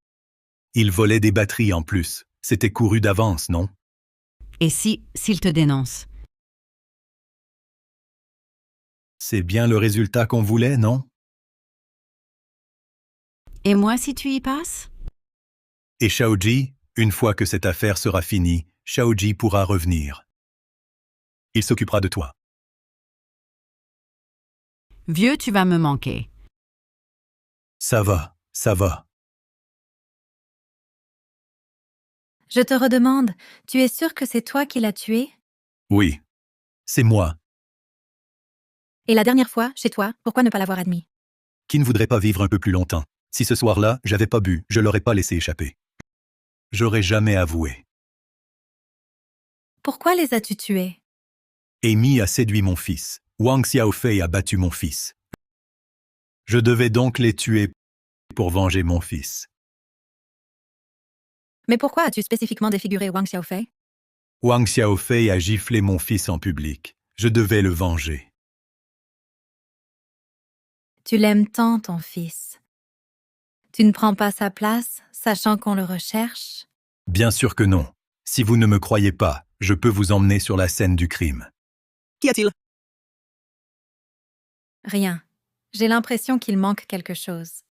Il volait des batteries en plus. C'était couru d'avance, non? Et s'il te dénonce? C'est bien le résultat qu'on voulait, non? Et moi si tu y passes? Et Shaoji, une fois que cette affaire sera finie, Shaoji pourra revenir. Il s'occupera de toi. Vieux, tu vas me manquer. Ça va, ça va. Je te redemande, tu es sûr que c'est toi qui l'as tué? Oui, c'est moi. Et la dernière fois, chez toi, pourquoi ne pas l'avoir admis? Qui ne voudrait pas vivre un peu plus longtemps? Si ce soir-là, j'avais pas bu, je l'aurais pas laissé échapper. J'aurais jamais avoué. Pourquoi les as-tu tués? Amy a séduit mon fils. Wang Xiaofei a battu mon fils. Je devais donc les tuer pour venger mon fils. Mais pourquoi as-tu spécifiquement défiguré Wang Xiaofei? Wang Xiaofei a giflé mon fils en public. Je devais le venger. Tu l'aimes tant, ton fils. Tu ne prends pas sa place, sachant qu'on le recherche? Bien sûr que non. Si vous ne me croyez pas, je peux vous emmener sur la scène du crime. Qu'y a-t-il? Rien. J'ai l'impression qu'il manque quelque chose.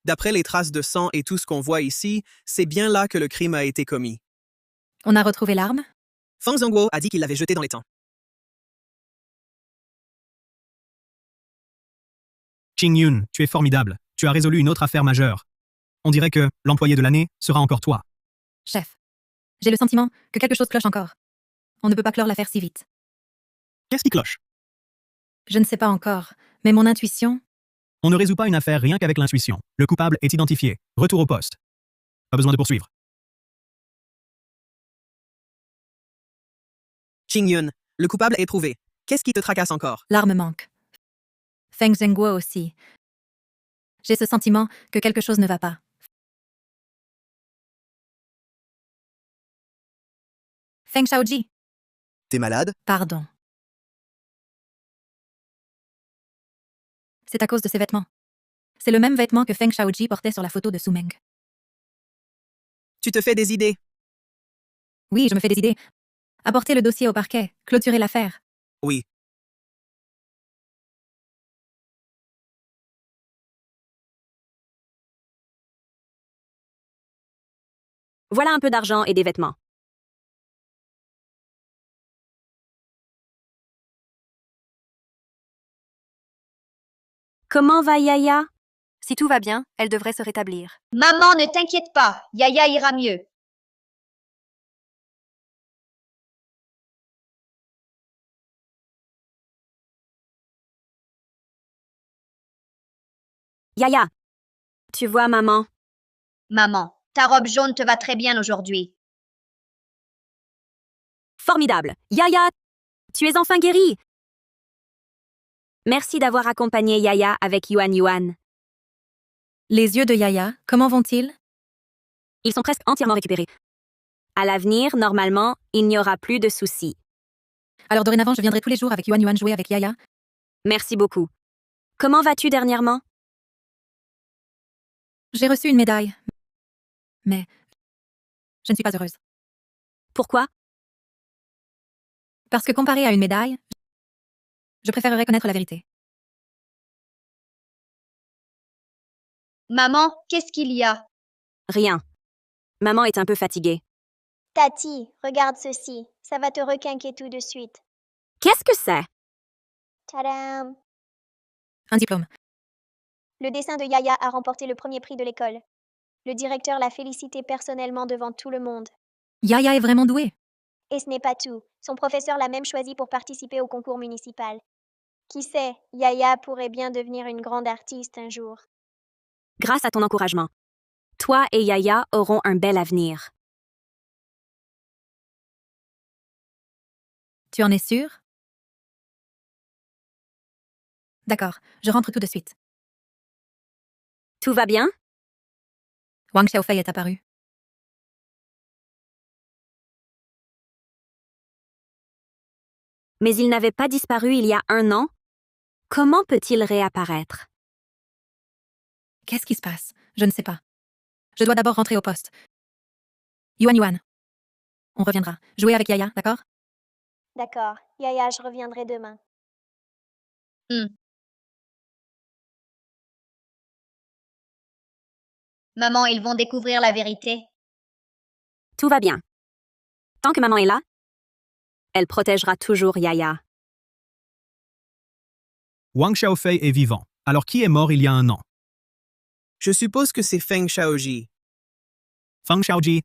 D'après les traces de sang et tout ce qu'on voit ici, c'est bien là que le crime a été commis. On a retrouvé l'arme? Fang Zhongguo a dit qu'il l'avait jetée dans l'étang. Qing Yun, tu es formidable. Tu as résolu une autre affaire majeure. On dirait que l'employé de l'année sera encore toi. Chef, j'ai le sentiment que quelque chose cloche encore. On ne peut pas clore l'affaire si vite. Qu'est-ce qui cloche? Je ne sais pas encore, mais mon intuition... On ne résout pas une affaire rien qu'avec l'intuition. Le coupable est identifié. Retour au poste. Pas besoin de poursuivre. Qing Yun, le coupable est trouvé. Qu'est-ce qui te tracasse encore? L'arme manque. Feng Zhengguo aussi. J'ai ce sentiment que quelque chose ne va pas. Feng Shaoji. T'es malade? Pardon. C'est à cause de ses vêtements. C'est le même vêtement que Feng Shaoji portait sur la photo de Su Meng. Tu te fais des idées? Oui, je me fais des idées. Apporter le dossier au parquet, clôturer l'affaire. Oui. Voilà un peu d'argent et des vêtements. Comment va Yaya? Si tout va bien, elle devrait se rétablir. Maman, ne t'inquiète pas, Yaya ira mieux. Yaya, tu vois maman? Maman, ta robe jaune te va très bien aujourd'hui. Formidable. Yaya, tu es enfin guérie. Merci d'avoir accompagné Yaya avec Yuan Yuan. Les yeux de Yaya, comment vont-ils? Ils sont presque entièrement récupérés. À l'avenir, normalement, il n'y aura plus de soucis. Alors dorénavant, je viendrai tous les jours avec Yuan Yuan jouer avec Yaya. Merci beaucoup. Comment vas-tu dernièrement? J'ai reçu une médaille. Mais je ne suis pas heureuse. Pourquoi? Parce que comparé à une médaille, je préférerais connaître la vérité. Maman, qu'est-ce qu'il y a? Rien. Maman est un peu fatiguée. Tati, regarde ceci. Ça va te requinquer tout de suite. Qu'est-ce que c'est? Tadam! Un diplôme. Le dessin de Yaya a remporté le premier prix de l'école. Le directeur l'a félicité personnellement devant tout le monde. Yaya est vraiment douée. Et ce n'est pas tout. Son professeur l'a même choisi pour participer au concours municipal. Qui sait, Yaya pourrait bien devenir une grande artiste un jour. Grâce à ton encouragement. Toi et Yaya auront un bel avenir. Tu en es sûre? D'accord, je rentre tout de suite. Tout va bien? Wang Xiaofei est apparu. Mais il n'avait pas disparu il y a 1 an? Comment peut-il réapparaître? Qu'est-ce qui se passe? Je ne sais pas. Je dois d'abord rentrer au poste. Yuan Yuan. On reviendra. Jouer avec Yaya, d'accord? D'accord. Yaya, je reviendrai demain. Maman, ils vont découvrir la vérité. Tout va bien. Tant que maman est là, elle protégera toujours Yaya. Wang Xiaofei est vivant. Alors qui est mort il y a 1 an? Je suppose que c'est Feng Shaoji. Feng Shaoji?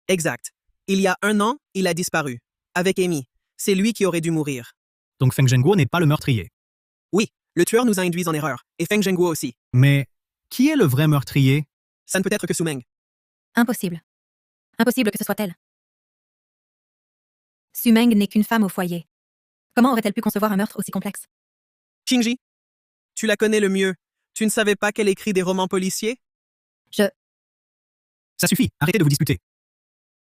Exact. Il y a 1 an, il a disparu. Avec Amy. C'est lui qui aurait dû mourir. Donc Feng Zhengguo n'est pas le meurtrier. Oui, le tueur nous a induits en erreur. Et Feng Zhengguo aussi. Mais qui est le vrai meurtrier? Ça ne peut être que Su Meng. Impossible. Impossible que ce soit elle. Su Meng n'est qu'une femme au foyer. Comment aurait-elle pu concevoir un meurtre aussi complexe? Qingji, tu la connais le mieux. Tu ne savais pas qu'elle écrit des romans policiers? Ça suffit, arrêtez de vous disputer.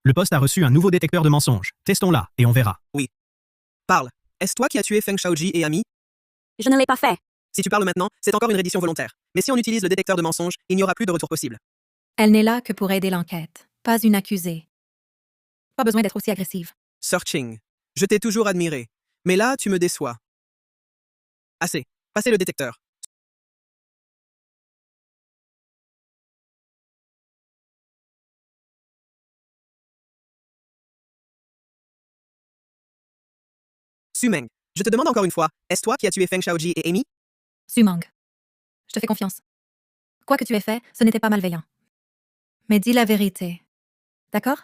Le poste a reçu un nouveau détecteur de mensonges. Testons-la et on verra. Oui. Parle. Est-ce toi qui as tué Feng Shaoji et Amy? Je ne l'ai pas fait. Si tu parles maintenant, c'est encore une reddition volontaire. Mais si on utilise le détecteur de mensonges, il n'y aura plus de retour possible. Elle n'est là que pour aider l'enquête, pas une accusée. Pas besoin d'être aussi agressive. Searching. Je t'ai toujours admiré. Mais là, tu me déçois. Assez. Passez le détecteur. Sumeng, je te demande encore une fois, est-ce toi qui as tué Feng Shaoji et Amy? Sumang. Je te fais confiance. Quoi que tu aies fait, ce n'était pas malveillant. Mais dis la vérité. D'accord?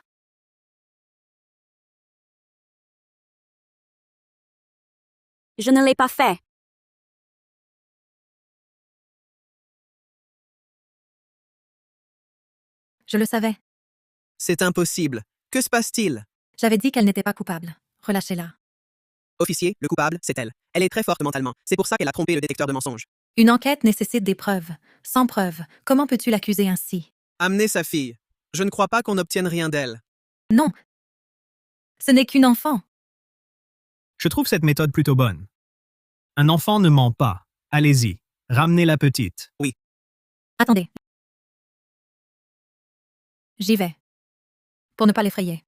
Je ne l'ai pas fait. Je le savais. C'est impossible. Que se passe-t-il? J'avais dit qu'elle n'était pas coupable. Relâchez-la. Officier, le coupable, c'est elle. Elle est très forte mentalement. C'est pour ça qu'elle a trompé le détecteur de mensonges. Une enquête nécessite des preuves. Sans preuves, comment peux-tu l'accuser ainsi? Amenez sa fille. Je ne crois pas qu'on obtienne rien d'elle. Non. Ce n'est qu'une enfant. Je trouve cette méthode plutôt bonne. Un enfant ne ment pas. Allez-y, ramenez la petite. Oui. Attendez. J'y vais. Pour ne pas l'effrayer.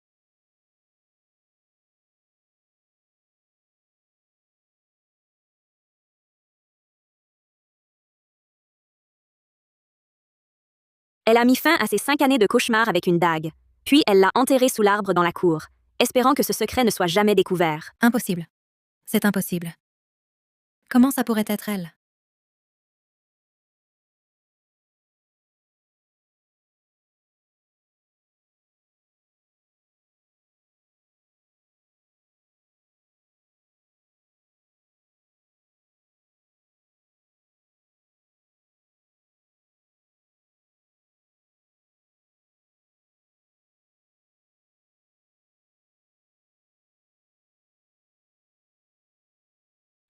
Elle a mis fin à ses 5 années de cauchemar avec une dague. Puis elle l'a enterrée sous l'arbre dans la cour, espérant que ce secret ne soit jamais découvert. Impossible. C'est impossible. Comment ça pourrait être elle?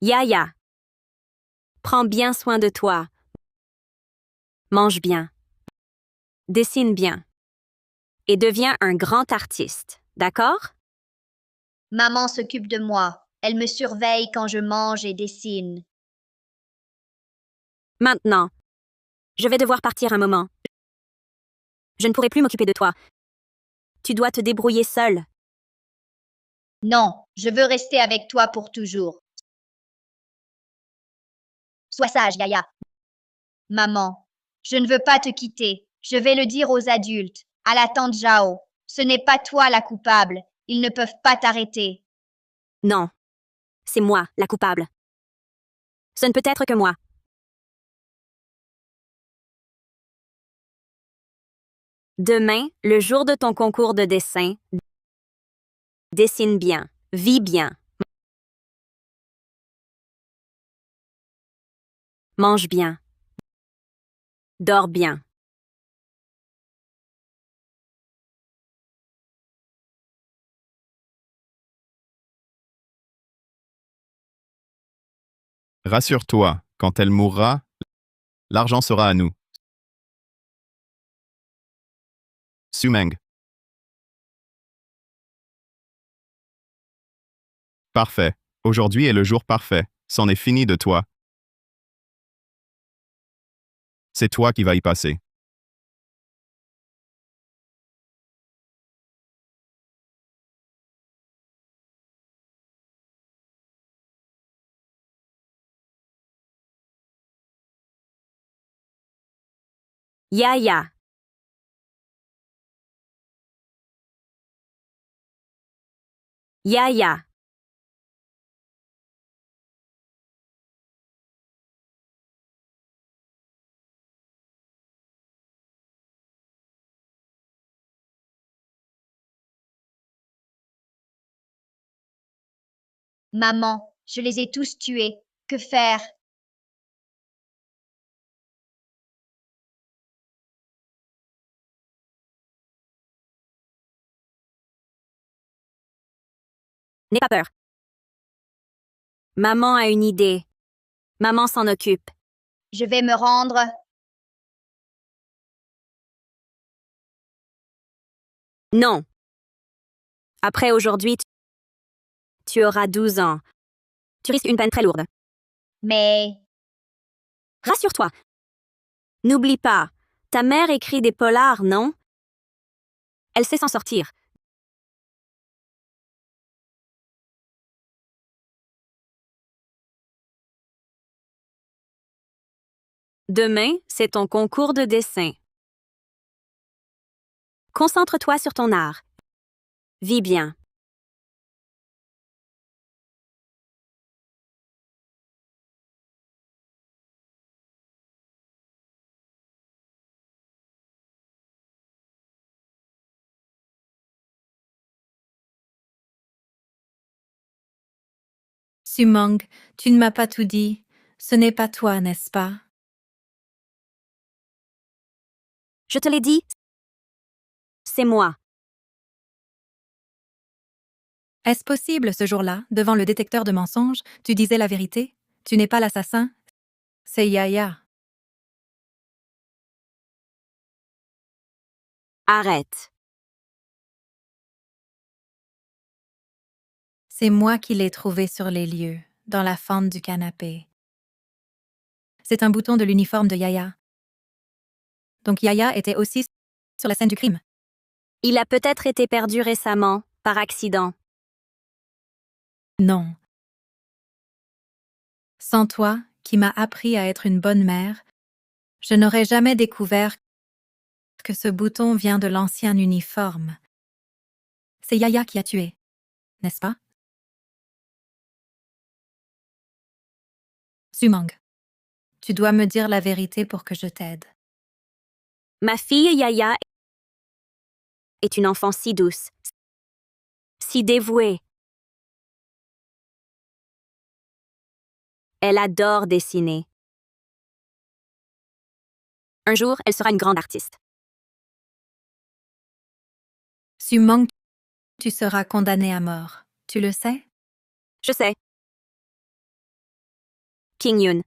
Yaya. Prends bien soin de toi. Mange bien. Dessine bien. Et deviens un grand artiste, d'accord? Maman s'occupe de moi. Elle me surveille quand je mange et dessine. Maintenant. Je vais devoir partir un moment. Je ne pourrai plus m'occuper de toi. Tu dois te débrouiller seule. Non, je veux rester avec toi pour toujours. Sois sage, Yaya. Maman, je ne veux pas te quitter. Je vais le dire aux adultes, à la tante Zhao. Ce n'est pas toi la coupable. Ils ne peuvent pas t'arrêter. Non. C'est moi, la coupable. Ce ne peut être que moi. Demain, le jour de ton concours de dessin, dessine bien, vis bien. Mange bien. Dors bien. Rassure-toi, quand elle mourra, l'argent sera à nous. Sumeng. Parfait. Aujourd'hui est le jour parfait. C'en est fini de toi. C'est toi qui vas y passer. Yaya. Yaya. Maman, je les ai tous tués. Que faire? N'aie pas peur. Maman a une idée. Maman s'en occupe. Je vais me rendre. Non. Après aujourd'hui, tu auras 12 ans. Tu risques une peine très lourde. Mais Rassure-toi. N'oublie pas, ta mère écrit des polars, non? Elle sait s'en sortir. Demain, c'est ton concours de dessin. Concentre-toi sur ton art. Vis bien. Sumang, tu ne m'as pas tout dit. Ce n'est pas toi, n'est-ce pas? Je te l'ai dit. C'est moi. Est-ce possible ce jour-là, devant le détecteur de mensonges, tu disais la vérité? Tu n'es pas l'assassin? C'est Yaya. Arrête. C'est moi qui l'ai trouvé sur les lieux, dans la fente du canapé. C'est un bouton de l'uniforme de Yaya. Donc Yaya était aussi sur la scène du crime. Il a peut-être été perdu récemment, par accident. Non. Sans toi, qui m'as appris à être une bonne mère, je n'aurais jamais découvert que ce bouton vient de l'ancien uniforme. C'est Yaya qui a tué, n'est-ce pas? Sumang, tu dois me dire la vérité pour que je t'aide. Ma fille Yaya est une enfant si douce, si dévouée. Elle adore dessiner. Un jour, elle sera une grande artiste. Sumang, tu seras condamné à mort. Tu le sais? Je sais. King Yun.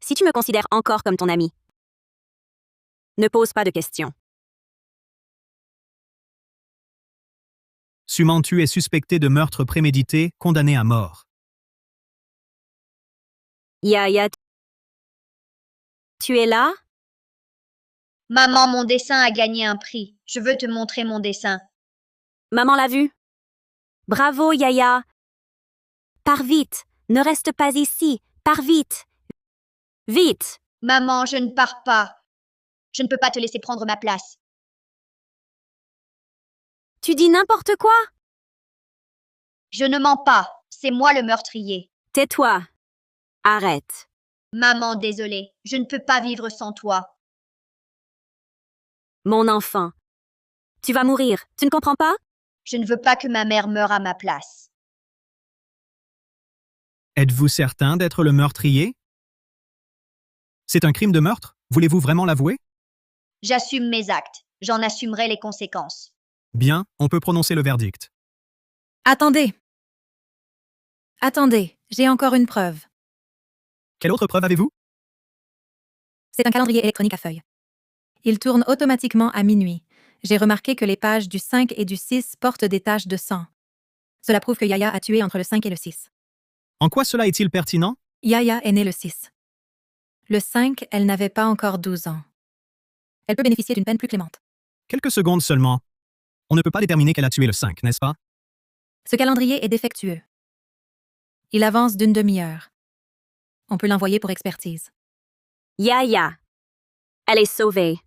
Si tu me considères encore comme ton ami, ne pose pas de questions. Sumang, tu es suspecté de meurtre prémédité, condamné à mort. Yaya, tu es là? maman, mon dessin a gagné un prix. Je veux te montrer mon dessin. Maman l'a vu. Bravo, Yaya. Pars vite. Ne reste pas ici. Pars vite. Vite. Maman, je ne pars pas. Je ne peux pas te laisser prendre ma place. Tu dis n'importe quoi? Je ne mens pas. C'est moi le meurtrier. Tais-toi. Arrête. Maman, désolée. Je ne peux pas vivre sans toi. Mon enfant. Tu vas mourir. Tu ne comprends pas? Je ne veux pas que ma mère meure à ma place. Êtes-vous certain d'être le meurtrier? C'est un crime de meurtre? Voulez-vous vraiment l'avouer? J'assume mes actes. J'en assumerai les conséquences. Bien, on peut prononcer le verdict. Attendez. Attendez, j'ai encore une preuve. Quelle autre preuve avez-vous? C'est un calendrier électronique à feuilles. Il tourne automatiquement à minuit. J'ai remarqué que les pages du 5 et du 6 portent des taches de sang. Cela prouve que Yaya a tué entre le 5 et le 6. En quoi cela est-il pertinent? Yaya est née le 6. Le 5, elle n'avait pas encore 12 ans. Elle peut bénéficier d'une peine plus clémente. Quelques secondes seulement. On ne peut pas déterminer qu'elle a tué le 5, n'est-ce pas? Ce calendrier est défectueux. Il avance d'une demi-heure. On peut l'envoyer pour expertise. Yaya. Elle est sauvée.